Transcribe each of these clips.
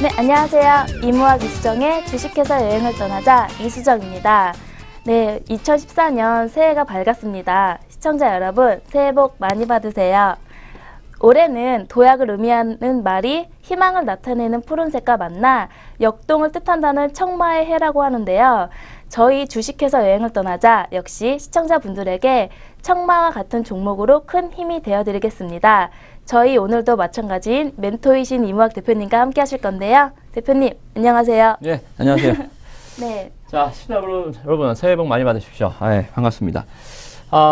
네, 안녕하세요. 이무학 이수정의 주식회사 여행을 떠나자 이수정입니다. 네, 2014년 새해가 밝았습니다. 시청자 여러분, 새해 복 많이 받으세요. 올해는 도약을 의미하는 말이 희망을 나타내는 푸른색과 만나 역동을 뜻한다는 청마의 해라고 하는데요. 저희 주식회사 여행을 떠나자 역시 시청자분들에게 청마와 같은 종목으로 큰 힘이 되어드리겠습니다. 저희 오늘도 마찬가지인 멘토이신 이무학 대표님과 함께 하실 건데요. 대표님, 안녕하세요. 네, 안녕하세요. 네. 자, 시청자 여러분, 새해 복 많이 받으십시오. 네, 반갑습니다.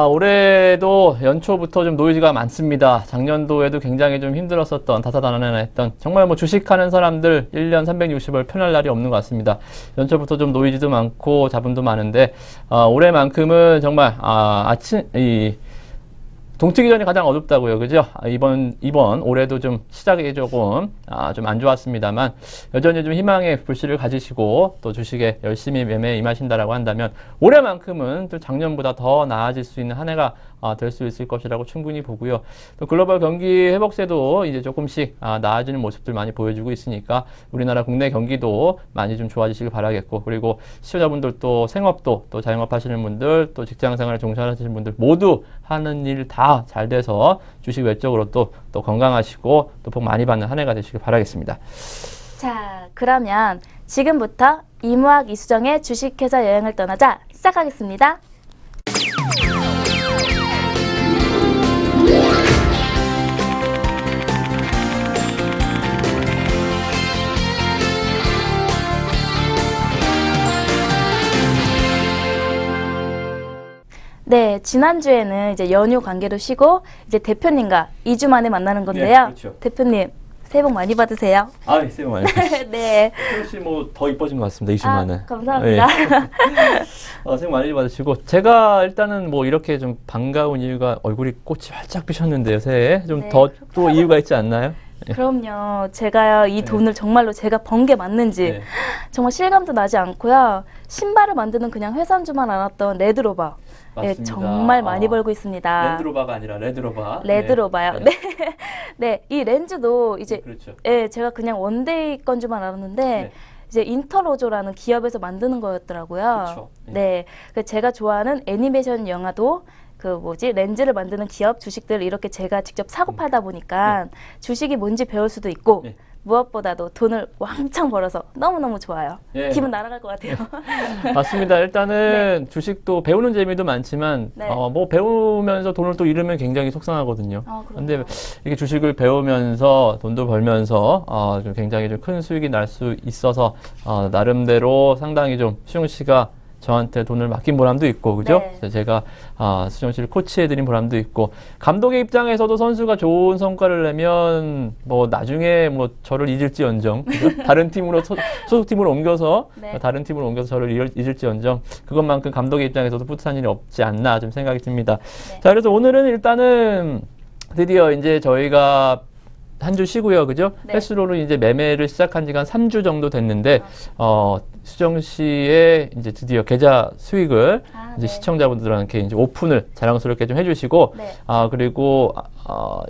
올해도 연초부터 좀 노이즈가 많습니다. 작년도에도 굉장히 좀 힘들었었던, 다사다난했던, 정말 뭐 주식하는 사람들 1년 360을 편할 날이 없는 것 같습니다. 연초부터 좀 노이즈도 많고 자본도 많은데, 올해만큼은 정말, 동트기 전이 가장 어둡다고요. 그죠? 이번 올해도 좀 시작이 조금, 좀 안 좋았습니다만, 여전히 좀 희망의 불씨를 가지시고, 또 주식에 열심히 매매에 임하신다라고 한다면, 올해만큼은 또 작년보다 더 나아질 수 있는 한 해가 될 수 있을 것이라고 충분히 보고요. 또 글로벌 경기 회복세도 이제 조금씩 나아지는 모습들 많이 보여주고 있으니까, 우리나라 국내 경기도 많이 좀 좋아지시길 바라겠고, 그리고 시청자분들 또 생업도, 또 자영업 하시는 분들, 또 직장생활에 종사하시는 분들 모두 하는 일 다 잘 돼서 주식 외적으로 또 건강하시고 또 복 많이 받는 한 해가 되시길 바라겠습니다. 자, 그러면 지금부터 이무학 이수정의 주식회사 여행을 떠나자 시작하겠습니다. 네, 지난주에는 이제 연휴 관계로 쉬고 이제 대표님과 2주 만에 만나는 건데요. 네, 그렇죠. 대표님, 새해 복 많이 받으세요. 네, 새해 복 많이 받으세요. 네. 혹시 뭐 더 이뻐진 것 같습니다. 2주 만에. 감사합니다. 네. 새해 복 많이 받으시고, 제가 일단은 뭐 이렇게 좀 반가운 이유가 얼굴이 꽃이 활짝 피셨는데요, 새해. 좀 더 또 이유가 있지 않나요? 그럼요. 제가요, 이 돈을 정말로 제가 번 게 맞는지 정말 실감도 나지 않고요. 신발을 만드는 그냥 회사인 줄만 알았던 레드로버. 네, 정말 많이 벌고 있습니다. 랜드로버가 아니라 레드로버. 레드로버요. 네. 네, 이 렌즈도 이제 그렇죠. 제가 그냥 원데이 건 줄만 알았는데 이제 인터로조라는 기업에서 만드는 거였더라고요. 그렇죠. 네. 제가 좋아하는 애니메이션 영화도 렌즈를 만드는 기업 주식들 이렇게 제가 직접 사고 팔다 보니까 주식이 뭔지 배울 수도 있고 무엇보다도 돈을 왕창 벌어서 너무너무 좋아요. 기분 날아갈 것 같아요. 맞습니다. 일단은 주식도 배우는 재미도 많지만 뭐 배우면서 돈을 또 잃으면 굉장히 속상하거든요. 그런데 이렇게 주식을 배우면서 돈도 벌면서 좀 굉장히 좀 큰 수익이 날 수 있어서 나름대로 상당히 좀 수정 씨가 저한테 돈을 맡긴 보람도 있고, 그죠? 제가 수정 씨를 코치해드린 보람도 있고, 감독의 입장에서도 선수가 좋은 성과를 내면 뭐 나중에 뭐 저를 잊을지언정, 그죠? 다른 팀으로 소속팀으로 옮겨서 다른 팀으로 옮겨서 저를 잊을지언정, 그것만큼 감독의 입장에서도 뿌듯한 일이 없지 않나 좀 생각이 듭니다. 자, 그래서 오늘은 일단은 드디어 이제 저희가 한 주 쉬고요, 그죠? 횟수로는 이제 매매를 시작한 지가 한 3주 정도 됐는데, 수정 씨의 이제 드디어 계좌 수익을 이제 시청자분들한테 이제 오픈을 자랑스럽게 좀 해주시고, 그리고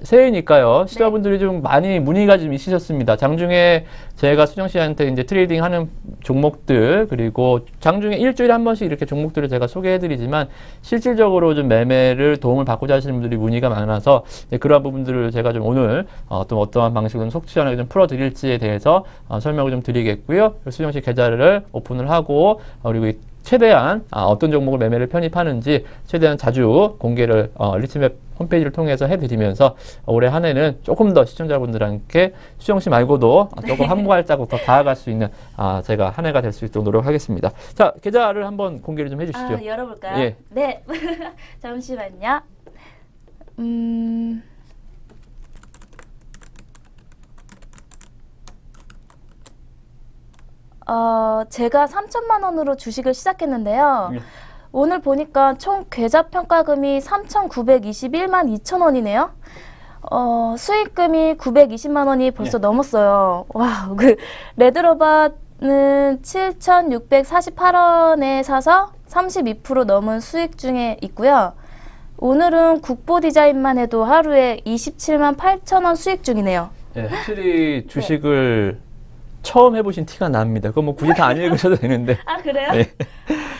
새해니까요, 시청자분들이 좀 많이 문의가 좀 있으셨습니다. 장중에 제가 수정 씨한테 이제 트레이딩 하는 종목들, 그리고 장중에 일주일에 한 번씩 이렇게 종목들을 제가 소개해드리지만, 실질적으로 좀 매매를 도움을 받고자 하시는 분들이 문의가 많아서, 그러한 부분들을 제가 좀 오늘 또 어떠한 방식으로 속 시원하게 좀 풀어드릴지에 대해서 설명을 좀 드리겠고요. 수정 씨 계좌를 오픈을 하고, 그리고 최대한 어떤 종목을 매매를 편입하는지 최대한 자주 공개를 리치맵 홈페이지를 통해서 해드리면서 올해 한 해는 조금 더 시청자분들한테 수정 씨 말고도 조금 한 발자국 더 다가갈 수 있는 제가 한 해가 될 수 있도록 노력하겠습니다. 자, 계좌를 한번 공개를 좀 해주시죠. 열어볼까요? 네. 잠시만요. 제가 3천만 원으로 주식을 시작했는데요. 오늘 보니까 총 계좌 평가금이 3,921만 2천 원이네요. 수익금이 920만 원이 벌써 넘었어요. 와, 레드로버는 7,648원에 사서 32% 넘은 수익 중에 있고요. 오늘은 국보 디자인만 해도 하루에 27만 8천 원 수익 중이네요. 확실히 주식을 처음 해보신 티가 납니다. 그거 뭐 굳이 다 안 읽으셔도 되는데. 아, 그래요? 네.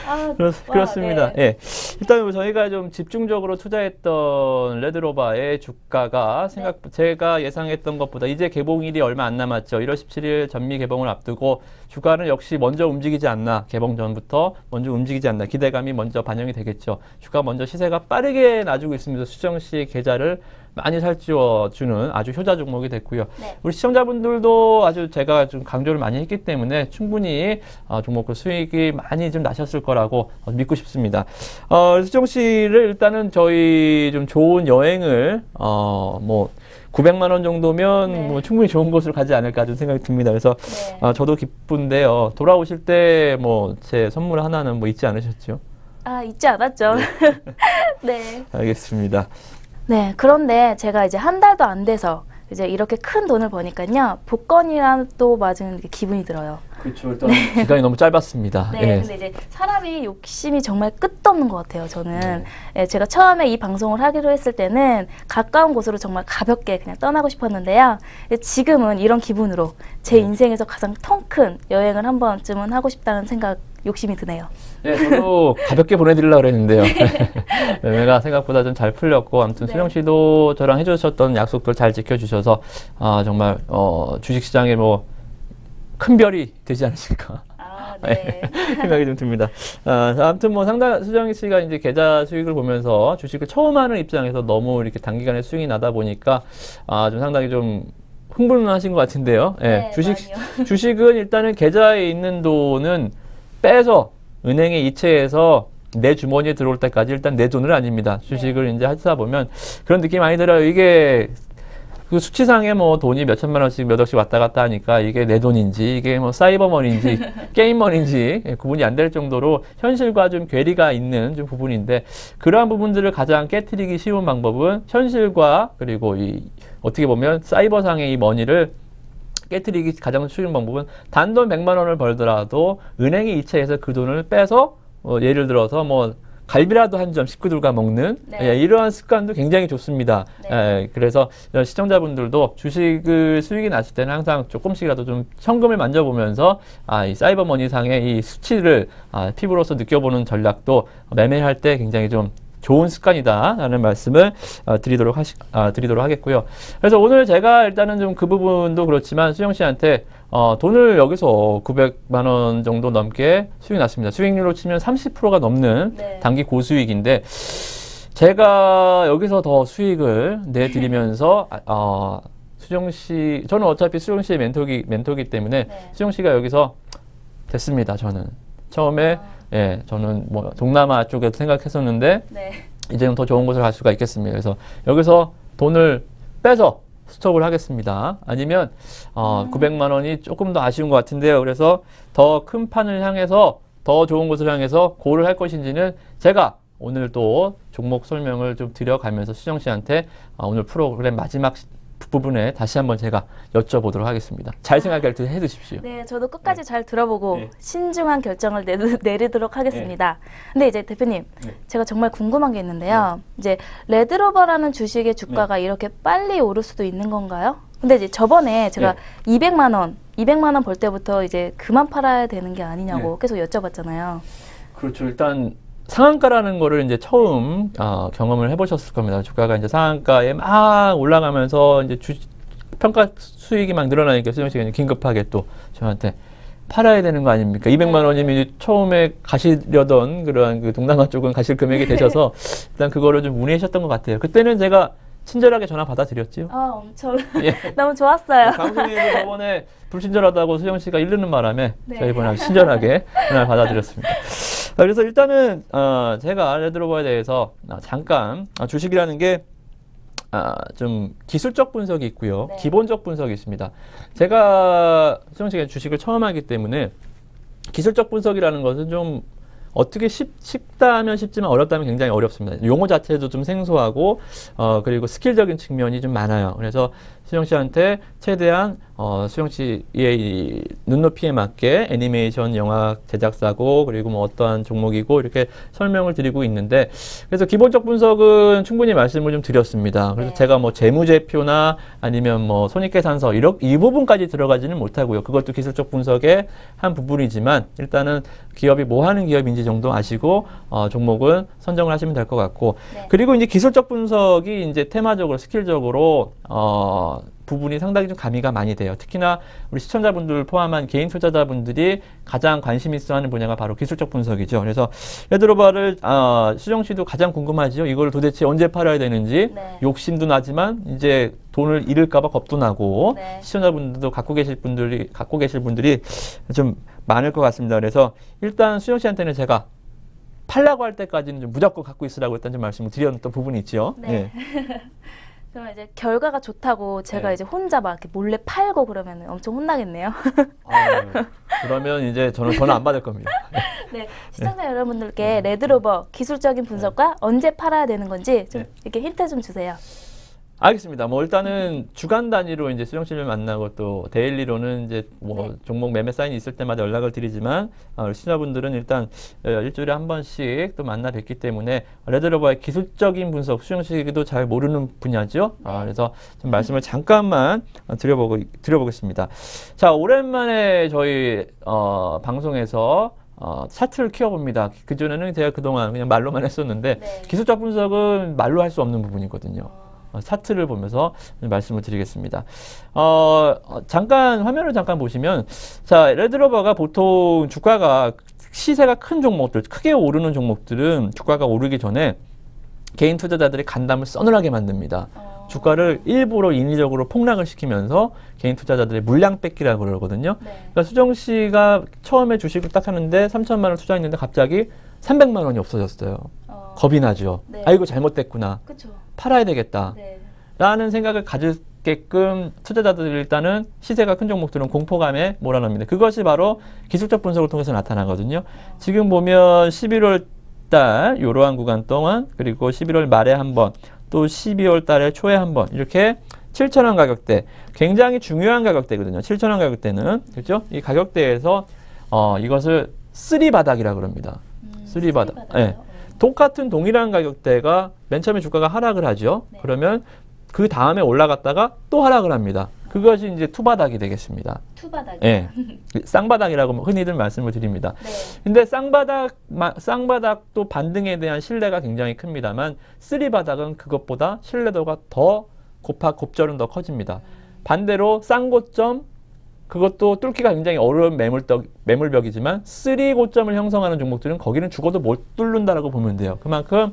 아, 그렇습니다. 네. 예. 일단 저희가 좀 집중적으로 투자했던 레드로버의 주가가 제가 예상했던 것보다 이제 개봉일이 얼마 안 남았죠. 1월 17일 전미 개봉을 앞두고 주가는 역시 먼저 움직이지 않나. 개봉 전부터 먼저 움직이지 않나. 기대감이 먼저 반영이 되겠죠. 주가 먼저 시세가 빠르게 나주고 있습니다. 수정시 계좌를 많이 살찌워주는 아주 효자 종목이 됐고요. 네. 우리 시청자분들도 아주 제가 좀 강조를 많이 했기 때문에 충분히 종목 수익이 많이 좀 나셨을 거라고 믿고 싶습니다. 수정 씨를 일단은 저희 좀 좋은 여행을 뭐 900만 원 정도면 네. 뭐 충분히 좋은 곳으로 가지 않을까 좀 생각이 듭니다. 그래서 네. 저도 기쁜데요. 돌아오실 때 뭐 제 선물 하나는 뭐 잊지 않으셨죠? 아, 잊지 않았죠. 네. 알겠습니다. 네, 그런데 제가 이제 한 달도 안 돼서 이제 이렇게 큰 돈을 버니까요, 복권이랑 또 맞은 기분이 들어요. 그렇죠. 일단 기간이 너무 짧았습니다. 네, 예. 근데 이제 사람이 욕심이 정말 끝도 없는 것 같아요, 저는. 예, 제가 처음에 이 방송을 하기로 했을 때는 가까운 곳으로 정말 가볍게 그냥 떠나고 싶었는데요. 지금은 이런 기분으로 제 인생에서 가장 통 큰 여행을 한 번쯤은 하고 싶다는 생각, 욕심이 드네요. 네, 저도 가볍게 보내드리려고 그랬는데요. 매매가 생각보다 좀 잘 풀렸고, 아무튼 네. 수영 씨도 저랑 해주셨던 약속들 잘 지켜주셔서, 정말, 주식시장에 뭐, 큰 별이 되지 않으실까. 네. 생각이 좀 듭니다. 아무튼 뭐 수정 씨가 이제 계좌 수익을 보면서 주식을 처음 하는 입장에서 너무 이렇게 단기간에 수익이 나다 보니까, 좀 상당히 좀 흥분하신 것 같은데요. 네, 주식은 일단은 계좌에 있는 돈은 빼서 은행에 이체해서 내 주머니에 들어올 때까지 일단 내 돈은 아닙니다. 주식을 네. 이제 하다 보면 그런 느낌이 많이 들어요. 이게 그 수치상에 뭐 돈이 몇 천만 원씩 몇 억씩 왔다 갔다 하니까 이게 내 돈인지 이게 뭐 사이버머니인지 게임머니인지 구분이 안 될 정도로 현실과 좀 괴리가 있는 좀 부분인데 그러한 부분들을 가장 깨트리기 쉬운 방법은 현실과 그리고 이 어떻게 보면 사이버상의 이 머니를 깨트리기 가장 쉬운 방법은 단돈 100만 원을 벌더라도 은행에 이체해서 그 돈을 빼서 예를 들어서 뭐 갈비라도 한 점 식구들과 먹는 네. 이러한 습관도 굉장히 좋습니다. 네. 그래서 시청자분들도 주식을 수익이 났을 때는 항상 조금씩이라도 좀 현금을 만져보면서 이 사이버머니상의 이 수치를 피부로서 느껴보는 전략도 매매할 때 굉장히 좀 좋은 습관이다라는 말씀을 드리도록 하겠고요. 그래서 오늘 제가 일단은 좀 그 부분도 그렇지만 수영 씨한테 돈을 여기서 900만 원 정도 넘게 수익이 났습니다. 수익률로 치면 30%가 넘는 네. 단기 고수익인데 제가 여기서 더 수익을 내드리면서 수정 씨, 저는 어차피 수정 씨의 멘토기 때문에 네. 수정 씨가 여기서 됐습니다. 저는 처음에 예, 저는 뭐 동남아 쪽에도 생각했었는데 네. 이제는 더 좋은 곳을 갈 수가 있겠습니다. 그래서 여기서 돈을 빼서 스톱을 하겠습니다. 아니면 900만 원이 조금 더 아쉬운 것 같은데요. 그래서 더 큰 판을 향해서 더 좋은 곳을 향해서 고를 할 것인지는 제가 오늘 또 종목 설명을 좀 드려가면서 수정 씨한테 오늘 프로그램 마지막 부분에 다시 한번 제가 여쭤보도록 하겠습니다. 잘 생각해 두십시오. 네, 저도 끝까지 잘 들어보고 신중한 결정을 내리도록 하겠습니다. 근데 이제 대표님, 제가 정말 궁금한 게 있는데요. 이제 레드로버라는 주식의 주가가 이렇게 빨리 오를 수도 있는 건가요? 근데 이제 저번에 제가 200만 원 벌 때부터 이제 그만 팔아야 되는 게 아니냐고 계속 여쭤봤잖아요. 그렇죠. 일단 상한가라는 거를 이제 처음 경험을 해보셨을 겁니다. 주가가 이제 상한가에 막 올라가면서 이제 평가 수익이 막 늘어나니까 수정 씨가 긴급하게 또 저한테 팔아야 되는 거 아닙니까? 200만 원이면 처음에 가시려던 그런 그 동남아 쪽은 가실 금액이 되셔서 일단 그거를 좀 문의하셨던 것 같아요. 그때는 제가 친절하게 전화 받아드렸지요. 엄청 너무 좋았어요. 방송에서 저번에 불친절하다고 수정 씨가 이르는 바람에 저희 이번에 친절하게 전화를 받아드렸습니다. 그래서 일단은 제가 레드로버에 대해서 잠깐 주식이라는 게 좀 기술적 분석이 있고요. 기본적 분석이 있습니다. 제가 수정 씨가 주식을 처음 하기 때문에 기술적 분석이라는 것은 좀 어떻게 쉽다면 쉽지만 어렵다면 굉장히 어렵습니다. 용어 자체도 좀 생소하고 그리고 스킬적인 측면이 좀 많아요. 그래서 수정 씨한테 최대한 수영 씨의 이 눈높이에 맞게 애니메이션 영화 제작사고 그리고 뭐 어떠한 종목이고 이렇게 설명을 드리고 있는데 그래서 기본적 분석은 충분히 말씀을 좀 드렸습니다. 그래서 제가 뭐 재무제표나 아니면 뭐 손익계산서 이 부분까지 들어가지는 못하고요. 그것도 기술적 분석의 한 부분이지만 일단은 기업이 뭐 하는 기업인지 정도 아시고 종목은 선정을 하시면 될 것 같고 그리고 이제 기술적 분석이 이제 테마적으로 스킬적으로 부분이 상당히 좀 가미가 많이 돼요. 특히나 우리 시청자분들 포함한 개인 투자자분들이 가장 관심 있어 하는 분야가 바로 기술적 분석이죠. 그래서 레드로버를 수정 씨도 가장 궁금하죠. 이걸 도대체 언제 팔아야 되는지 욕심도 나지만 이제 돈을 잃을까 봐 겁도 나고 시청자분들도 갖고 계실 분들이 좀 많을 것 같습니다. 그래서 일단 수정 씨한테는 제가 팔라고 할 때까지는 좀 무조건 갖고 있으라고 일단 좀 말씀을 드렸던 부분이 있죠. 네. 그럼 이제 결과가 좋다고 제가 이제 혼자 막 이렇게 몰래 팔고 그러면 엄청 혼나겠네요. 그러면 이제 저는 안 받을 겁니다. 네, 시청자 여러분들께 레드로버 기술적인 분석과 언제 팔아야 되는 건지 좀 이렇게 힌트 좀 주세요. 알겠습니다. 뭐 일단은 주간 단위로 이제 수정 씨를 만나고 또 데일리로는 이제 뭐 종목 매매 사인이 있을 때마다 연락을 드리지만 시청자분들은 일단 일주일에 한 번씩 또 만나 뵙기 때문에 레드로버의 기술적인 분석 수정 씨도 잘 모르는 분야죠. 그래서 좀 말씀을 잠깐만 드려보겠습니다. 자, 오랜만에 저희 방송에서 차트를 키워봅니다. 그전에는 제가 그동안 그냥 말로만 했었는데 기술적 분석은 말로 할 수 없는 부분이거든요. 차트를 보면서 말씀을 드리겠습니다. 화면을 잠깐 보시면, 자, 레드로버가 보통 주가가 시세가 큰 종목들, 크게 오르는 종목들은 주가가 오르기 전에 개인 투자자들이 간담을 서늘하게 만듭니다. 주가를 일부러 인위적으로 폭락을 시키면서 개인 투자자들의 물량 뺏기라고 그러거든요. 그러니까 수정 씨가 처음에 주식을 딱 하는데 3천만 원 투자했는데 갑자기 300만 원이 없어졌어요. 겁이 나죠. 아이고 잘못됐구나. 그쵸. 팔아야 되겠다. 라는 생각을 가질게끔 투자자들이 일단은 시세가 큰 종목들은 공포감에 몰아넣습니다. 그것이 바로 기술적 분석을 통해서 나타나거든요. 지금 보면 11월 달 이러한 구간 동안 그리고 11월 말에 한 번 또 12월 달에 초에 한 번 이렇게 7,000원 가격대 굉장히 중요한 가격대거든요. 7,000원 가격대는 그렇죠? 이 가격대에서 이것을 쓰리바닥이라고 합니다. 쓰리바닥. 네. 똑같은 동일한 가격대가 맨 처음에 주가가 하락을 하죠. 그러면 그 다음에 올라갔다가 또 하락을 합니다. 그것이 이제 투바닥이 되겠습니다. 투바닥이요? 네. 쌍바닥이라고 흔히들 말씀을 드립니다. 근데 쌍바닥도 반등에 대한 신뢰가 굉장히 큽니다만 쓰리바닥은 그것보다 신뢰도가 더 곱절은 더 커집니다. 반대로 쌍고점 그것도 뚫기가 굉장히 어려운 매물벽이지만 쓰리 고점을 형성하는 종목들은 거기는 죽어도 못 뚫는다라고 보면 돼요. 그만큼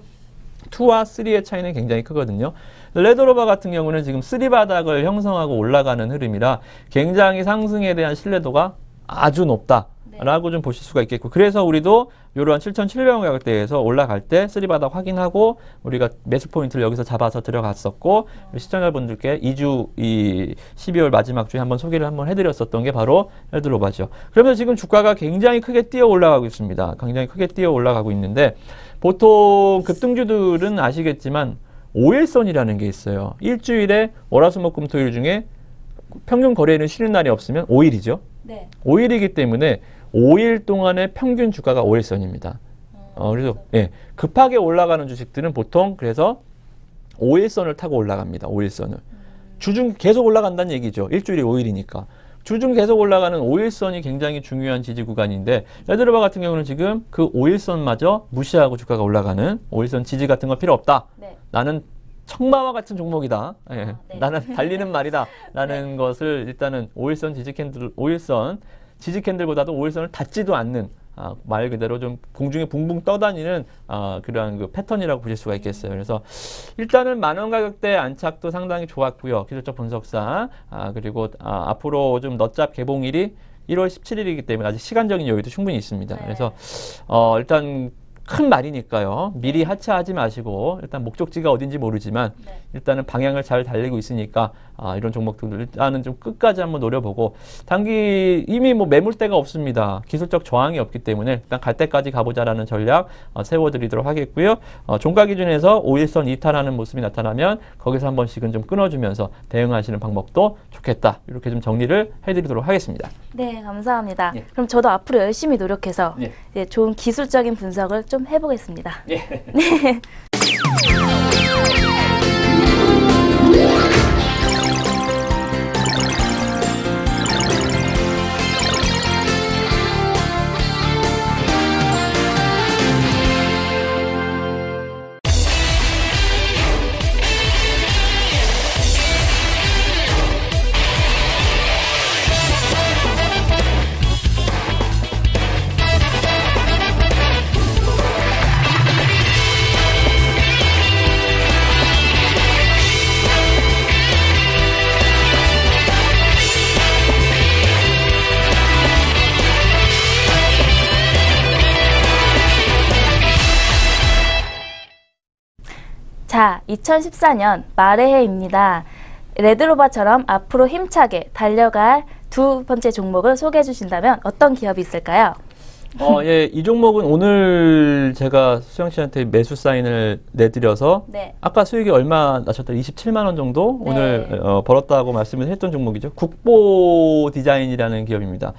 2와 3의 차이는 굉장히 크거든요. 레드로버 같은 경우는 지금 3바닥을 형성하고 올라가는 흐름이라 굉장히 상승에 대한 신뢰도가 아주 높다라고 좀 보실 수가 있겠고 그래서 우리도 이러한 7,700원 가격대에서 올라갈 때 3바닥 확인하고 우리가 매수 포인트를 여기서 잡아서 들어갔었고 시청자분들께 2주 이 12월 마지막 주에 한번 소개를 한번 해드렸었던 게 바로 레드로버죠. 그러면서 지금 주가가 굉장히 크게 뛰어 올라가고 있습니다. 굉장히 크게 뛰어 올라가고 있는데 보통 급등주들은 아시겠지만 5일선이라는 게 있어요. 일주일에 월화수목금토일 중에 평균 거래일은 쉬는 날이 없으면 5일이죠. 5일이기 때문에 5일 동안의 평균 주가가 5일선입니다. 그래서 급하게 올라가는 주식들은 보통 그래서 5일선을 타고 올라갑니다. 5일선을. 주중 계속 올라간다는 얘기죠. 일주일이 5일이니까. 주중 계속 올라가는 5일선이 굉장히 중요한 지지 구간인데 레드로버 같은 경우는 지금 그 5일선마저 무시하고 주가가 올라가는 5일선 지지 같은 거 필요 없다. 나는 청마와 같은 종목이다. 나는 달리는 말이다. 라는 것을 일단은 5일선 지지 캔들보다도 5일선을 닿지도 않는 말 그대로 좀 공중에 붕붕 떠다니는 그러한 그 패턴이라고 보실 수가 있겠어요. 그래서 일단은 만원 가격대 안착도 상당히 좋았고요. 기술적 분석상 그리고 앞으로 좀 넛잡 개봉일이 1월 17일이기 때문에 아직 시간적인 여유도 충분히 있습니다. 그래서 일단 큰 말이니까요. 미리 하차하지 마시고 일단 목적지가 어딘지 모르지만 일단은 방향을 잘 달리고 있으니까 이런 종목들 일단은 좀 끝까지 한번 노려보고 단기 이미 뭐 매물대가 없습니다. 기술적 저항이 없기 때문에 일단 갈 때까지 가보자라는 전략 세워드리도록 하겠고요. 종가 기준에서 5일선 이탈하는 모습이 나타나면 거기서 한 번씩은 좀 끊어주면서 대응하시는 방법도 좋겠다. 이렇게 좀 정리를 해드리도록 하겠습니다. 네, 감사합니다. 예. 그럼 저도 앞으로 열심히 노력해서 예, 좋은 기술적인 분석을 좀 해보겠습니다. 예. 네. 자, 2014년 말의 해입니다. 레드로바처럼 앞으로 힘차게 달려갈 두 번째 종목을 소개해 주신다면 어떤 기업이 있을까요? 예, 이 종목은 오늘 제가 수영 씨한테 매수 사인을 내드려서 아까 수익이 얼마 나셨다? 27만 원 정도 오늘 벌었다고 말씀을 했던 종목이죠. 국보 디자인이라는 기업입니다.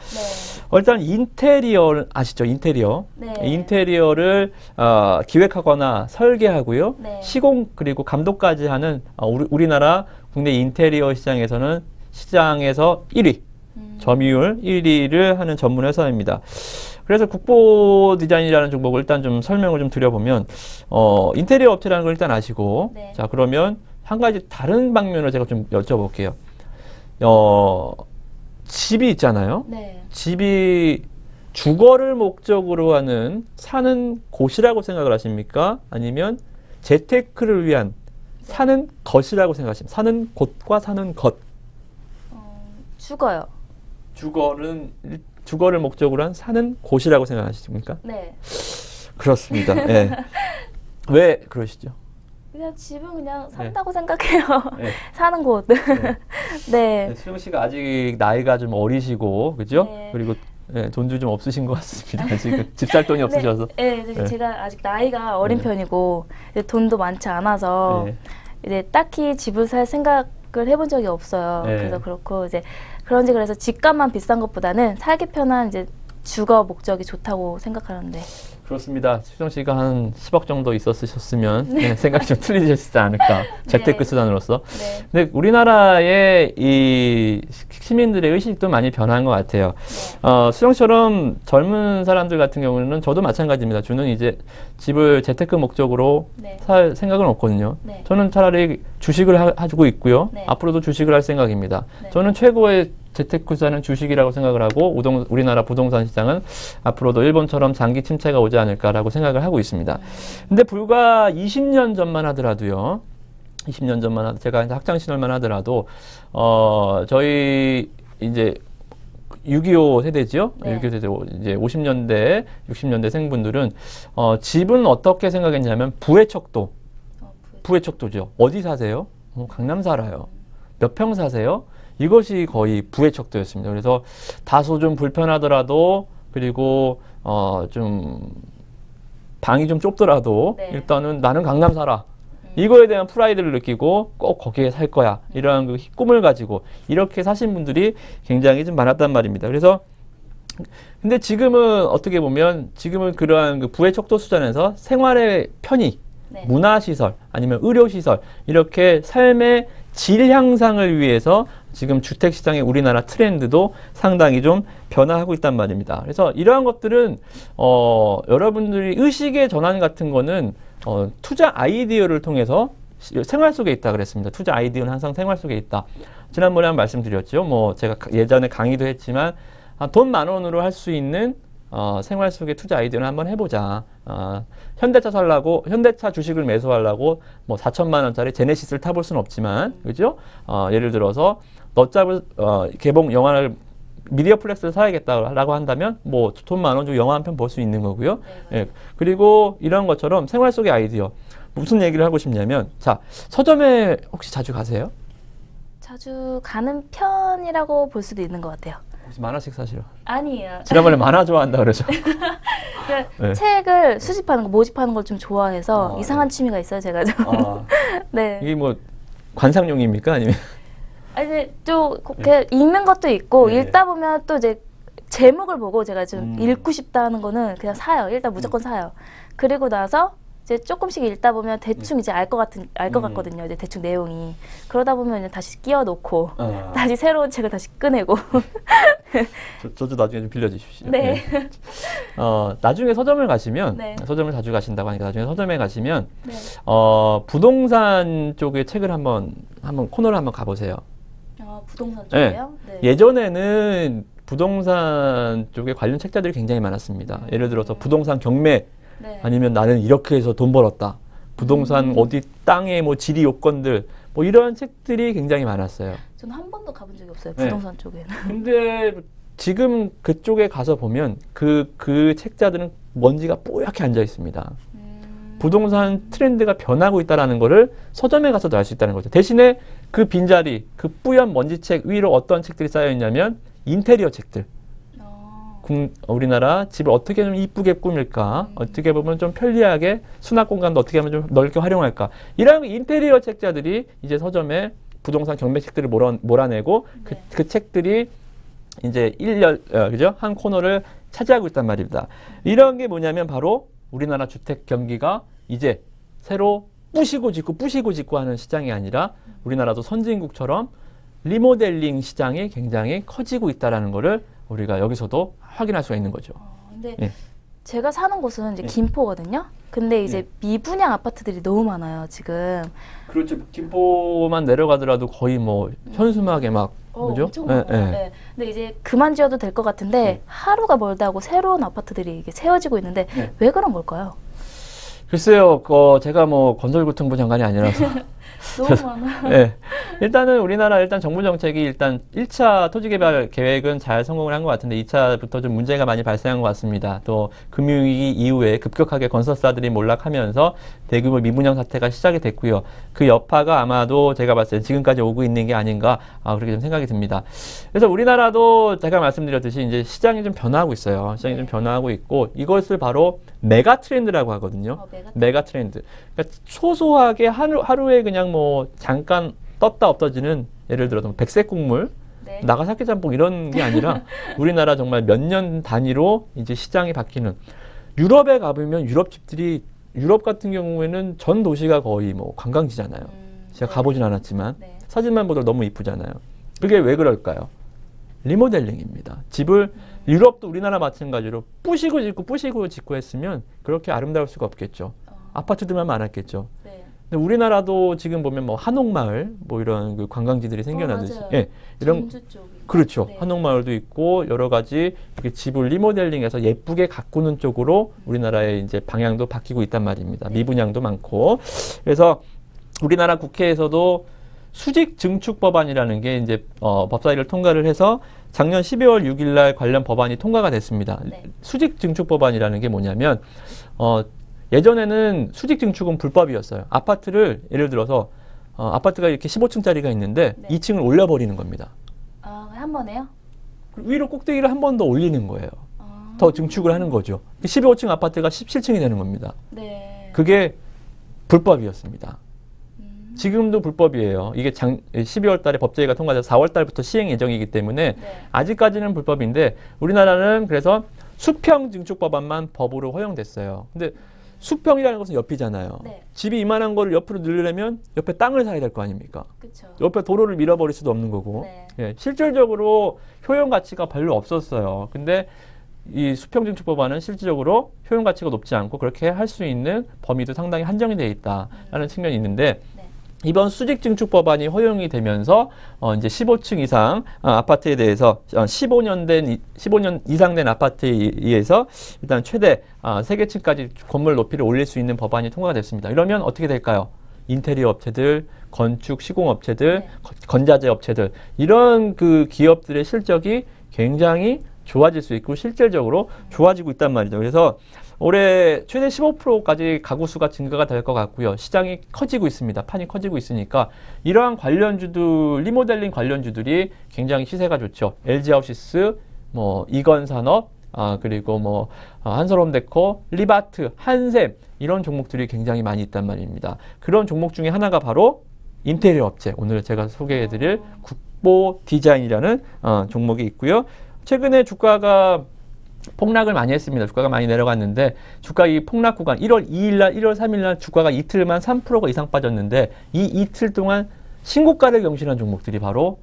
일단 인테리어 아시죠? 인테리어. 인테리어를 기획하거나 설계하고요. 시공 그리고 감독까지 하는 우리나라 국내 인테리어 시장에서는 시장에서 1위, 점유율 1위를 하는 전문 회사입니다. 그래서 국보 디자인이라는 종목을 일단 좀 설명을 좀 드려보면 인테리어 업체라는 걸 일단 아시고 자 그러면 한 가지 다른 방면으로 제가 좀 여쭤볼게요. 집이 있잖아요. 집이 주거를 목적으로 하는 사는 곳이라고 생각을 하십니까? 아니면 재테크를 위한 사는 것이라고 생각하십니까? 사는 곳과 사는 것. 주거요. 주거를 목적으로 한 사는 곳이라고 생각하십니까? 네. 그렇습니다. 네. 왜 그러시죠? 그냥 집은 그냥 산다고 생각해요. 사는 곳. 네. 수영 씨가 아직 나이가 좀 어리시고, 그죠? 그리고 돈도 좀 없으신 것 같습니다. 아직 집 살 돈이 없으셔서. 네, 제가 아직 나이가 어린 편이고 돈도 많지 않아서 이제 딱히 집을 살 생각을 해본 적이 없어요. 그래서 그렇고 이제 그런지 그래서 집값만 비싼 것보다는 살기 편한 이제 주거 목적이 좋다고 생각하는데. 그렇습니다. 수정 씨가 한 10억 정도 있었으셨으면 생각이 좀 틀리셨지 않을까. 재테크 수단으로서. 근데 우리나라의 이 시민들의 의식도 많이 변한 것 같아요. 수정처럼 젊은 사람들 같은 경우는 저도 마찬가지입니다. 저는 이제 집을 재테크 목적으로 살 생각은 없거든요. 저는 차라리 주식을 하고 있고요. 앞으로도 주식을 할 생각입니다. 저는 최고의 재테크 수단은 주식이라고 생각을 하고 우리나라 부동산 시장은 앞으로도 일본처럼 장기 침체가 오지 않을까라고 생각을 하고 있습니다. 근데 불과 20년 전만 하더라도요. 20년 전만 제가 이제 학창 시절만 하더라도 저희 이제 6.25 세대죠. 6.25 세대 이제 50년대, 60년대 생분들은 집은 어떻게 생각했냐면 부의 척도죠. 어디 사세요? 강남 살아요. 몇 평 사세요? 이것이 거의 부의 척도였습니다. 그래서 다소 좀 불편하더라도 그리고 좀 방이 좀 좁더라도 일단은 나는 강남 살아. 이거에 대한 프라이드를 느끼고 꼭 거기에 살 거야. 이러한 그 꿈을 가지고 이렇게 사신 분들이 굉장히 좀 많았단 말입니다. 그래서 근데 지금은 어떻게 보면 지금은 그러한 그 부의 척도 수준에서 생활의 편의, 문화시설 아니면 의료시설 이렇게 삶의 질 향상을 위해서 지금 주택시장의 우리나라 트렌드도 상당히 좀 변화하고 있단 말입니다. 그래서 이러한 것들은 여러분들이 의식의 전환 같은 거는 투자 아이디어를 통해서 생활 속에 있다 그랬습니다. 투자 아이디어는 항상 생활 속에 있다. 지난번에 한번 말씀드렸죠. 뭐 제가 예전에 강의도 했지만 돈 10,000원으로 할 수 있는 생활 속의 투자 아이디어를 한번 해보자. 현대차 살라고, 현대차 주식을 매수하려고 뭐 4천만 원짜리 제네시스를 타볼 수는 없지만, 그죠? 예를 들어서, 너잡을, 개봉 영화를 미디어 플렉스를 사야겠다라고 한다면 뭐 돈 10,000원 주고 영화 한 편 볼 수 있는 거고요. 예. 그리고 이런 것처럼 생활 속의 아이디어 무슨 얘기를 하고 싶냐면 자 서점에 혹시 자주 가세요? 자주 가는 편이라고 볼 수도 있는 것 같아요. 혹시 만화책 사시러? 아니에요. 지난번에 만화 좋아한다 그러죠? 네. 책을 수집하는 거, 모집하는 걸 좀 좋아해서 이상한 취미가 있어요, 제가 좀. 네. 이게 뭐 관상용입니까? 아니면? 아니, 좀 읽는 것도 있고 읽다 보면 또 이제 제목을 보고 제가 좀 읽고 싶다 하는 거는 그냥 사요. 일단 무조건 사요. 그리고 나서 이제 조금씩 읽다 보면 대충 이제 알 것 같거든요. 이제 대충 내용이. 그러다 보면 이제 다시 끼워 놓고 다시 새로운 책을 다시 꺼내고. 저도 나중에 좀 빌려주십시오. 네. 네. 나중에 서점을 가시면 네. 서점을 자주 가신다고 하니까 나중에 서점에 가시면 네. 부동산 쪽의 책을 한번 코너를 한번 가보세요. 부동산 쪽이요? 네. 네. 예전에는 부동산 쪽에 관련 책자들이 굉장히 많았습니다. 예를 들어서 부동산 경매 네. 아니면 나는 이렇게 해서 돈 벌었다. 부동산 어디 땅의 뭐 지리 요건들 뭐 이런 책들이 굉장히 많았어요. 저는 한 번도 가본 적이 없어요. 네. 부동산 쪽에는. 근데 지금 그쪽에 가서 보면 그 책자들은 먼지가 뽀얗게 앉아 있습니다. 부동산 트렌드가 변하고 있다는 거를 서점에 가서도 알 수 있다는 거죠. 대신에 그 빈자리, 그 뿌연 먼지책 위로 어떤 책들이 쌓여 있냐면 인테리어 책들. 우리나라 집을 어떻게 좀 이쁘게 꾸밀까, 어떻게 보면 좀 편리하게 수납 공간도 어떻게 하면 좀 넓게 활용할까, 이런 인테리어 책자들이 이제 서점에 부동산 경매 책들을 몰아내고 네. 그 책들이 이제 그죠? 한 코너를 차지하고 있단 말입니다. 이런 게 뭐냐면 바로 우리나라 주택 경기가 이제 새로 부시고 짓고 하는 시장이 아니라 우리나라도 선진국처럼 리모델링 시장이 굉장히 커지고 있다는 거를 우리가 여기서도 확인할 수가 있는 거죠. 근데 예. 제가 사는 곳은 이제 예. 김포거든요. 근데 이제 미분양 아파트들이 너무 많아요, 지금. 그렇죠. 김포만 내려가더라도 거의 뭐 현수막에 막 그죠? 엄청 많아요. 네. 근데 이제 그만 지어도 될 것 같은데 하루가 멀다고 새로운 아파트들이 이게 세워지고 있는데 왜 그런 걸까요? 글쎄요, 제가 뭐 건설교통부 장관이 아니라서. 너무 많아. 네. 일단은 우리나라 정부 정책이 일단 1차 토지개발 계획은 잘 성공을 한 것 같은데 2차부터 좀 문제가 많이 발생한 것 같습니다. 또 금융위기 이후에 급격하게 건설사들이 몰락하면서 대규모 미분양 사태가 시작이 됐고요. 그 여파가 아마도 제가 봤을 때 지금까지 오고 있는 게 아닌가 그렇게 좀 생각이 듭니다. 그래서 우리나라도 제가 말씀드렸듯이 이제 시장이 좀 변화하고 있어요. 시장이 좀 변화하고 있고 이것을 바로 메가 트렌드라고 하거든요. 메가 트렌드. 그러니까 소소하게 하루에 그냥 뭐 잠깐 떴다 없어지는 예를 들어서 백색 국물, 나가사키 짬뽕 이런 게 아니라 우리나라 정말 몇 년 단위로 이제 시장이 바뀌는. 유럽에 가보면 유럽 같은 경우에는 전 도시가 거의 뭐 관광지잖아요. 제가 가보진 않았지만 사진만 보도 너무 이쁘잖아요. 그게 왜 그럴까요? 리모델링입니다. 집을 유럽도 우리나라 마찬가지로 부시고 짓고 했으면 그렇게 아름다울 수가 없겠죠. 아파트들만 많았겠죠. 근데 우리나라도 지금 보면 뭐 한옥마을 뭐 이런 그 관광지들이 생겨나듯이 이런 그렇죠. 한옥마을도 있고 여러 가지 이렇게 집을 리모델링해서 예쁘게 가꾸는 쪽으로 우리나라의 이제 방향도 바뀌고 있단 말입니다. 미분양도 많고. 그래서 우리나라 국회에서도 수직 증축 법안이라는 게 이제 법사위를 통과를 해서 작년 12월 6일 날 관련 법안이 통과가 됐습니다. 수직 증축 법안이라는 게 뭐냐면 예전에는 수직 증축은 불법이었어요. 아파트를 예를 들어서 아파트가 이렇게 15층짜리가 있는데 2층을 올려버리는 겁니다. 한 번에요? 위로 꼭대기를 한 번 더 올리는 거예요. 더 증축을 하는 거죠. 15층 아파트가 17층이 되는 겁니다. 그게 불법이었습니다. 지금도 불법이에요. 이게 12월 달에 법제위가 통과돼서 4월 달부터 시행 예정이기 때문에 아직까지는 불법인데 우리나라는 그래서 수평 증축 법안만 법으로 허용됐어요. 근데 수평이라는 것은 옆이잖아요. 집이 이만한 거를 옆으로 늘리려면 옆에 땅을 사야 될 거 아닙니까? 그쵸. 옆에 도로를 밀어버릴 수도 없는 거고. 실질적으로 효용 가치가 별로 없었어요. 근데 이 수평 증축 법안은 실질적으로 효용 가치가 높지 않고 그렇게 할 수 있는 범위도 상당히 한정이 되어 있다라는 측면이 있는데 이번 수직 증축 법안이 허용이 되면서 이제 15층 이상 아파트에 대해서 15년 이상 된 아파트에 의해서 일단 최대 3개층까지 건물 높이를 올릴 수 있는 법안이 통과가 됐습니다. 이러면 어떻게 될까요? 인테리어 업체들, 건축 시공 업체들, 건자재 업체들 이런 그 기업들의 실적이 굉장히 좋아질 수 있고 실질적으로 좋아지고 있단 말이죠. 그래서 올해 최대 15%까지 가구 수가 증가가 될 것 같고요. 시장이 커지고 있습니다. 판이 커지고 있으니까 이러한 관련주들, 리모델링 관련주들이 굉장히 시세가 좋죠. LG하우시스, 뭐 이건산업, 그리고 뭐 한솔홈데코, 리바트, 한샘 이런 종목들이 굉장히 많이 있단 말입니다. 그런 종목 중에 하나가 바로 인테리어 업체, 오늘 제가 소개해드릴 국보 디자인이라는 종목이 있고요. 최근에 주가가 폭락을 많이 했습니다. 주가가 많이 내려갔는데 주가 이 폭락 구간 1월 2일날, 1월 3일날 주가가 이틀만 3%가 이상 빠졌는데 이 이틀 동안 신고가를 경신한 종목들이 바로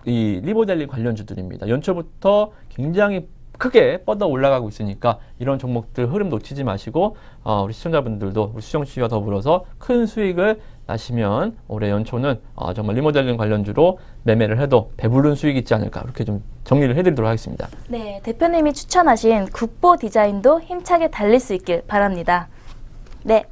이 리모델링 관련주들입니다. 연초부터 굉장히 크게 뻗어 올라가고 있으니까 이런 종목들 흐름 놓치지 마시고 우리 시청자분들도 우리 수정 씨와 더불어서 큰 수익을 나시면 올해 연초는 정말 리모델링 관련주로 매매를 해도 배부른 수익이 있지 않을까 이렇게 좀 정리를 해드리도록 하겠습니다. 네, 대표님이 추천하신 국보 디자인도 힘차게 달릴 수 있길 바랍니다. 네.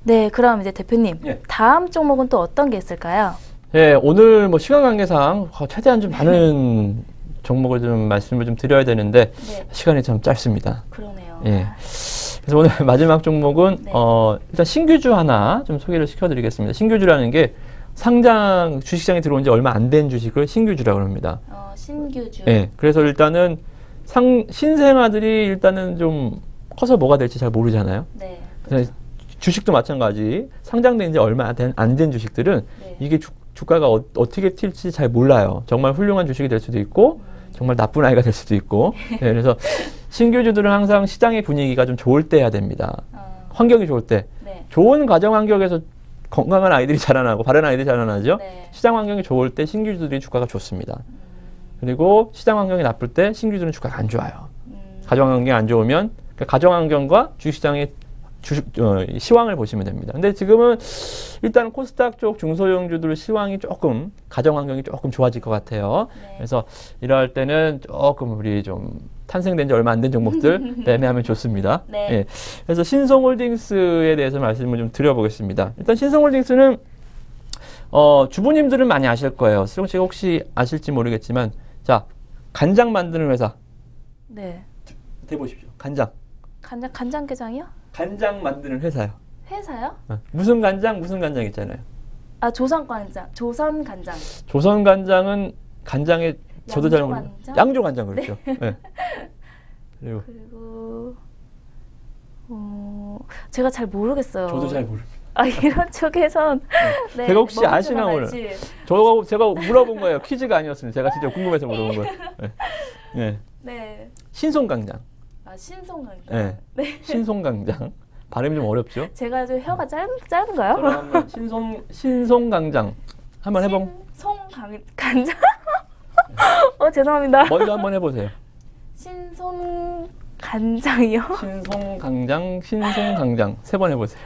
네, 그럼 이제 대표님, 다음 종목은 또 어떤 게 있을까요? 예, 오늘 뭐 시간 관계상 최대한 좀 많은 종목을 좀 말씀을 좀 드려야 되는데 시간이 참 짧습니다. 그러네요. 예. 그래서 오늘 마지막 종목은 일단 신규주 하나 좀 소개를 시켜드리겠습니다. 신규주라는 게 상장 주식시장에 들어온 지 얼마 안 된 주식을 신규주라고 합니다. 신규주. 예. 그래서 일단은 신생아들이 일단은 좀 커서 뭐가 될지 잘 모르잖아요. 네. 그래서 주식도 마찬가지. 상장된 지 얼마 안 된 주식들은 이게 주가가 어떻게 튈지 잘 몰라요. 정말 훌륭한 주식이 될 수도 있고 정말 나쁜 아이가 될 수도 있고. 네, 그래서 신규주들은 항상 시장의 분위기가 좀 좋을 때 해야 됩니다. 환경이 좋을 때. 좋은 가정 환경에서 건강한 아이들이 자라나고 바른 아이들이 자라나죠. 시장 환경이 좋을 때 신규주들이 주가가 좋습니다. 그리고 시장 환경이 나쁠 때 신규주는 주가가 안 좋아요. 가정 환경이 안 좋으면 가정 환경과 주식시장의 시황을 보시면 됩니다. 근데 지금은 일단 코스닥 쪽 중소형주들 시황이 조금 가정 환경이 조금 좋아질 것 같아요. 그래서 이럴 때는 조금 우리 좀 탄생된 지 얼마 안 된 종목들 매매하면 좋습니다. 예. 그래서 신성홀딩스에 대해서 말씀을 좀 드려보겠습니다. 일단 신성홀딩스는 주부님들은 많이 아실 거예요. 수정 씨가 혹시 아실지 모르겠지만 자 간장 만드는 회사. 네. 대보십시오. 간장. 간장게장이요? 간장 만드는 회사요. 회사요? 무슨 간장 있잖아요. 조선간장. 조선간장. 조선간장은 간장에 저도 잘 모르겠어요. 양조간장 그렇죠. 네. 그리고 제가 잘 모르겠어요. 저도 잘 모릅니다. 이런 쪽에선 제가 혹시 아시나 오늘? 제가 물어본 거예요. 퀴즈가 아니었습니다. 제가 진짜 궁금해서 물어본 거예요. 네. 신송간장. 신송간장. 네. 신송간장. 발음이 좀 어렵죠? 제가 좀 혀가 짧은가요? 한번 신송간장 한번 해본. 신송간장. 죄송합니다. 먼저 한번 해보세요. 신송간장이요? 신송간장 세 번 해보세요.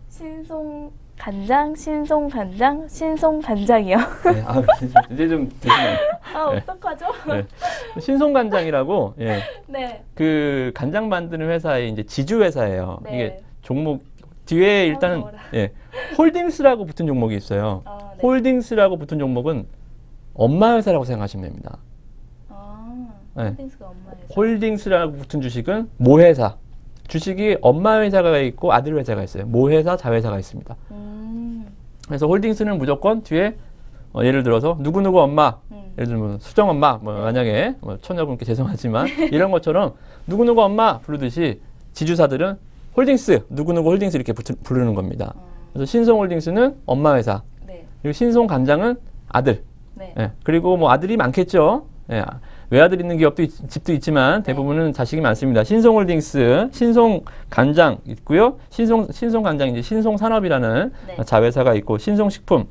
신송간장, 신송간장이요. 네, 이제 좀 되시나요? 어떡하죠? 네. 신송간장이라고, 네. 그 간장 만드는 회사의 이제 지주 회사예요. 이게 종목 뒤에 일단은 홀딩스라고 붙은 종목이 있어요. 홀딩스라고 붙은 종목은 엄마 회사라고 생각하시면 됩니다. 홀딩스가 엄마 회사. 홀딩스라고 붙은 주식은 모회사. 주식이 엄마 회사가 있고 아들 회사가 있어요. 모회사, 자회사가 있습니다. 그래서 홀딩스는 무조건 뒤에 예를 들어서 누구누구 엄마, 예를 들면 수정 엄마, 만약에 처녀분께 죄송하지만 이런 것처럼 누구누구 엄마 부르듯이 지주사들은 홀딩스, 누구누구 홀딩스 이렇게 부르는 겁니다. 그래서 신송홀딩스는 엄마 회사, 그리고 신송간장은 아들. 그리고 뭐 아들이 많겠죠. 외아들 있는 기업도 집도 있지만 대부분은 자식이 많습니다. 신송홀딩스, 신송간장 있고요. 신송간장 이제 신송산업이라는 자회사가 있고 신송식품,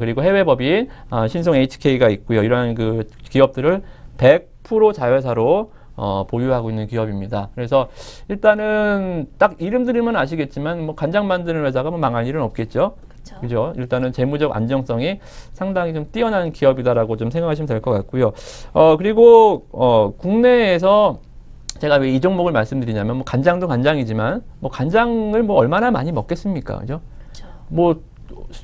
그리고 해외법인 신송HK가 있고요. 이러한 그 기업들을 100% 자회사로 보유하고 있는 기업입니다. 그래서 일단은 딱 이름 들으면 아시겠지만 뭐 간장 만드는 회사가 뭐 망할 일은 없겠죠. 그죠? 일단은 재무적 안정성이 상당히 좀 뛰어난 기업이다라고 좀 생각하시면 될 것 같고요. 그리고 국내에서 제가 왜 이 종목을 말씀드리냐면 뭐 간장도 간장이지만 뭐 간장을 뭐 얼마나 많이 먹겠습니까? 그죠? 그쵸. 뭐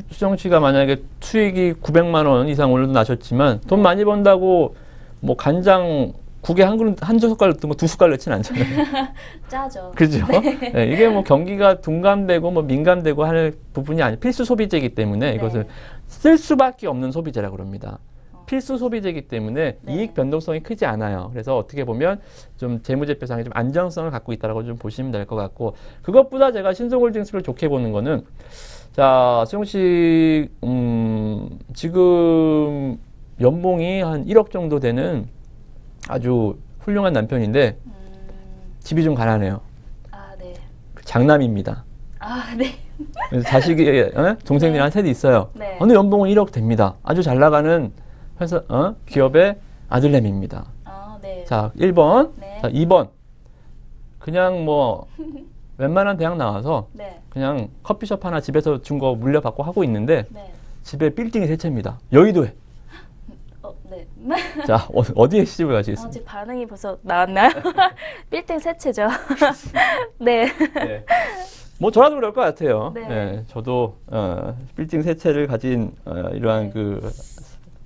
수정 씨가 만약에 수익이 900만 원 이상 오늘도 나셨지만 돈 많이 번다고 뭐 간장 국에 한 그릇 한 젓갈 넣든 거 두 숟갈 넣진 않잖아요. 짜죠. 그죠? 네, 이게 뭐 경기가 둔감되고 뭐 민감되고 할 부분이 아니 필수 소비재이기 때문에 이것을 쓸 수밖에 없는 소비재라고 그럽니다. 필수 소비재이기 때문에 이익 변동성이 크지 않아요. 그래서 어떻게 보면 좀 재무제표상에 좀 안정성을 갖고 있다라고 좀 보시면 될 것 같고, 그것보다 제가 신성홀딩스를 좋게 보는 거는, 자, 수영 씨 지금 연봉이 한 1억 정도 되는 아주 훌륭한 남편인데 집이 좀 가난해요. 아, 네. 장남입니다. 아, 네. 그래서 자식이 동생들이 한 셋이 있어요. 네. 어느 연봉은 1억 됩니다. 아주 잘 나가는 회사 기업의 아들내미입니다. 아, 네. 자, 1번. 네. 자, 2번. 그냥 뭐 웬만한 대학 나와서 네. 그냥 커피숍 하나 집에서 준 거 물려받고 하고 있는데 네. 집에 빌딩이 세 채입니다. 여의도에. 네. 자, 어디에 시집을 가시겠습니까? 제 반응이 벌써 나왔나요? 빌딩 세 채죠. 네. 네. 뭐 저라도 그럴 것 같아요. 네. 네, 저도 빌딩 세 채를 가진 이러한 그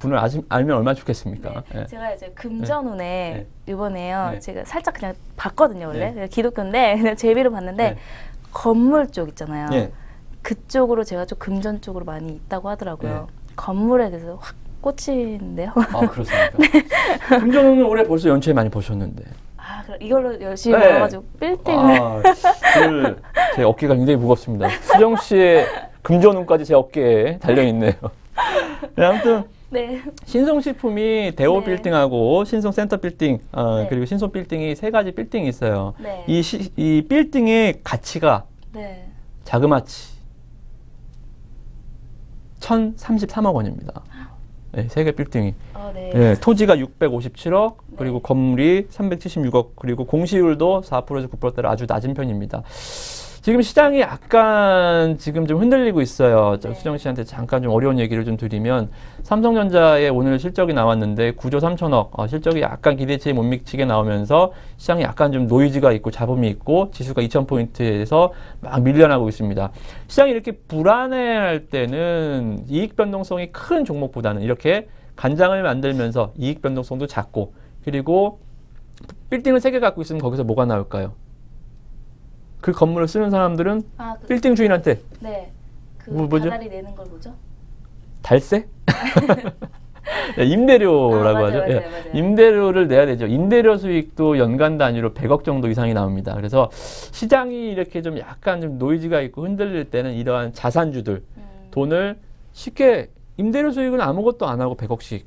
분을 알면 얼마나 좋겠습니까? 네. 네. 제가 이제 금전운에 네. 이번에요. 네. 제가 살짝 그냥 봤거든요, 원래. 네. 기독교인데 그냥 재미로 봤는데 네. 건물 쪽 있잖아요. 네. 그쪽으로 제가 좀 금전 쪽으로 많이 있다고 하더라고요. 네. 건물에 대해서 확 꽂히는데요. 아, 그렇습니까? 금전운은 올해 벌써 연초에 많이 보셨는데. 아, 그럼 이걸로 열심히 네. 벌어가지고 빌딩을. 오늘 제 어깨가 굉장히 무겁습니다. 수정 씨의 금전운까지 제 어깨에 달려있네요. 네, 아무튼 네. 신성식품이 대호 네. 빌딩하고 신성센터 빌딩, 네. 그리고 신성 빌딩이 세 가지 빌딩이 있어요. 네. 이 빌딩의 가치가 네. 자그마치 1,033억 원입니다. 네, 세 개 빌딩이. 네. 네, 토지가 657억, 그리고 건물이 376억, 그리고 공시율도 4%에서 9%대로 아주 낮은 편입니다. 지금 시장이 약간 지금 좀 흔들리고 있어요. 네. 수정 씨한테 잠깐 좀 어려운 얘기를 좀 드리면, 삼성전자의 오늘 실적이 나왔는데 9조 3천억, 실적이 약간 기대치에 못 미치게 나오면서 시장이 약간 좀 노이즈가 있고 잡음이 있고 지수가 2,000포인트에서 막 밀려나고 있습니다. 시장이 이렇게 불안해할 때는 이익 변동성이 큰 종목보다는 이렇게 간장을 만들면서 이익 변동성도 작고, 그리고 빌딩을 3개 갖고 있으면 거기서 뭐가 나올까요? 그 건물을 쓰는 사람들은 빌딩 주인한테 네. 그 뭐죠? 다달이 내는 걸 뭐죠? 달세? 네, 임대료라고 맞아요, 하죠. 맞아요, 예, 맞아요. 임대료를 내야 되죠. 임대료 수익도 연간 단위로 100억 정도 이상이 나옵니다. 그래서 시장이 이렇게 좀 약간 좀 노이즈가 있고 흔들릴 때는 이러한 자산주들 돈을 쉽게, 임대료 수익은 아무것도 안 하고 100억씩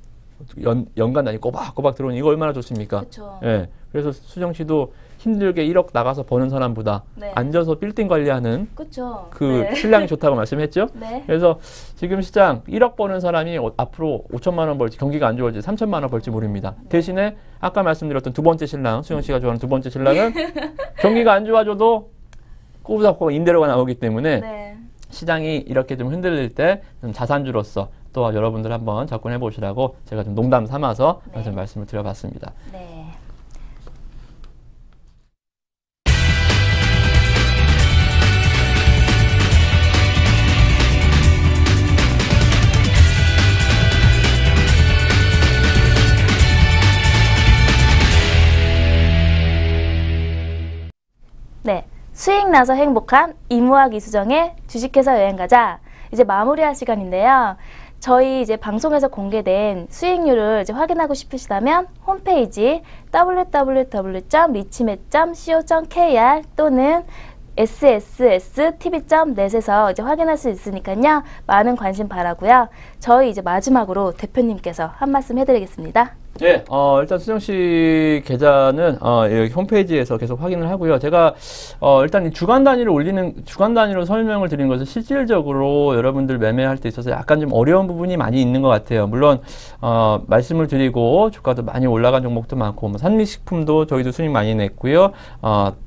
연간 단위 꼬박꼬박 들어오는, 이거 얼마나 좋습니까? 그쵸. 예. 그래서 수정 씨도 힘들게 1억 나가서 버는 사람보다 네. 앉아서 빌딩 관리하는 그쵸. 그 네. 신랑이 좋다고 말씀했죠? 네. 그래서 지금 시장 1억 버는 사람이 앞으로 5천만 원 벌지, 경기가 안 좋아질지 3천만 원 벌지 모릅니다. 대신에 아까 말씀드렸던 두 번째 신랑, 수영 씨가 좋아하는 두 번째 신랑은 경기가 안 좋아져도 꼬부잡고 임대료가 나오기 때문에 네. 시장이 이렇게 좀 흔들릴 때 좀 자산주로서 또 여러분들 한번 접근해 보시라고 제가 좀 농담 삼아서 네. 말씀을 드려봤습니다. 네. 네, 수익 나서 행복한 이무학 이수정의 주식회사 여행가자, 이제 마무리할 시간인데요. 저희 이제 방송에서 공개된 수익률을 이제 확인하고 싶으시다면 홈페이지 www.richmed.co.kr 또는 sstv.net에서 이제 확인할 수 있으니까요. 많은 관심 바라고요. 저희 이제 마지막으로 대표님께서 한 말씀 해드리겠습니다. 네, 일단 수정 씨 계좌는 여기 홈페이지에서 계속 확인을 하고요. 제가 일단 이 주간 단위로 설명을 드린 것은 실질적으로 여러분들 매매할 때 있어서 약간 좀 어려운 부분이 많이 있는 것 같아요. 물론 말씀을 드리고 주가도 많이 올라간 종목도 많고, 뭐 산미식품도 저희도 수익 많이 냈고요.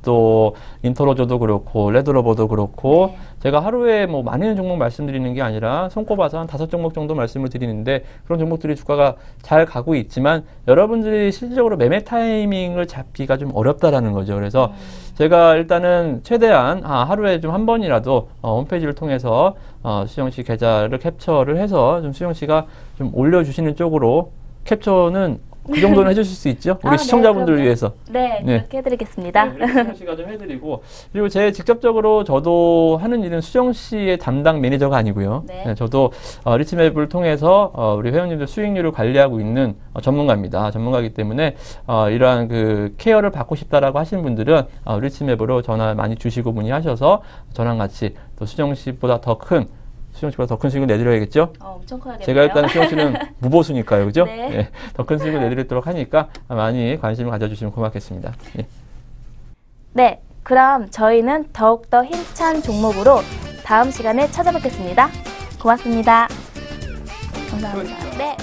또 인터로저도 그렇고 레드로버도 그렇고, 네. 제가 하루에 뭐 많은 종목 말씀드리는 게 아니라 손꼽아서 한 5종목 정도 말씀을 드리는데, 그런 종목들이 주가가 잘 가고 있지만 뭐냐면 여러분들이 실질적으로 매매 타이밍을 잡기가 좀 어렵다라는 거죠. 그래서 제가 일단은 최대한 하루에 좀 한 번이라도 홈페이지를 통해서 수정 씨 계좌를 캡처를 해서 좀 수정 씨가 좀 올려주시는 쪽으로 캡처는 그 정도는 해주실 수 있죠? 우리 시청자분들을 네, 위해서. 네, 그렇게 해드리겠습니다. 네, 수정 씨가 좀 해드리고, 그리고 제 직접적으로 저도 하는 일은 수정 씨의 담당 매니저가 아니고요. 네, 저도 리치맵을 통해서 우리 회원님들 수익률을 관리하고 있는 전문가입니다. 전문가이기 때문에 이러한 그 케어를 받고 싶다라고 하시는 분들은 리치맵으로 전화 많이 주시고 문의하셔서 저랑 같이 또 수정 씨보다 더 큰 수정 씨보다 더 큰 수익을 내드려야겠죠? 엄청 커야겠네요. 제가 일단 수정 씨는 무보수니까요, 그죠? 네. 네, 더 큰 수익을 내드리도록 하니까 많이 관심을 가져주시면 고맙겠습니다. 예. 네, 그럼 저희는 더욱더 힘찬 종목으로 다음 시간에 찾아뵙겠습니다. 고맙습니다. 감사합니다. 네.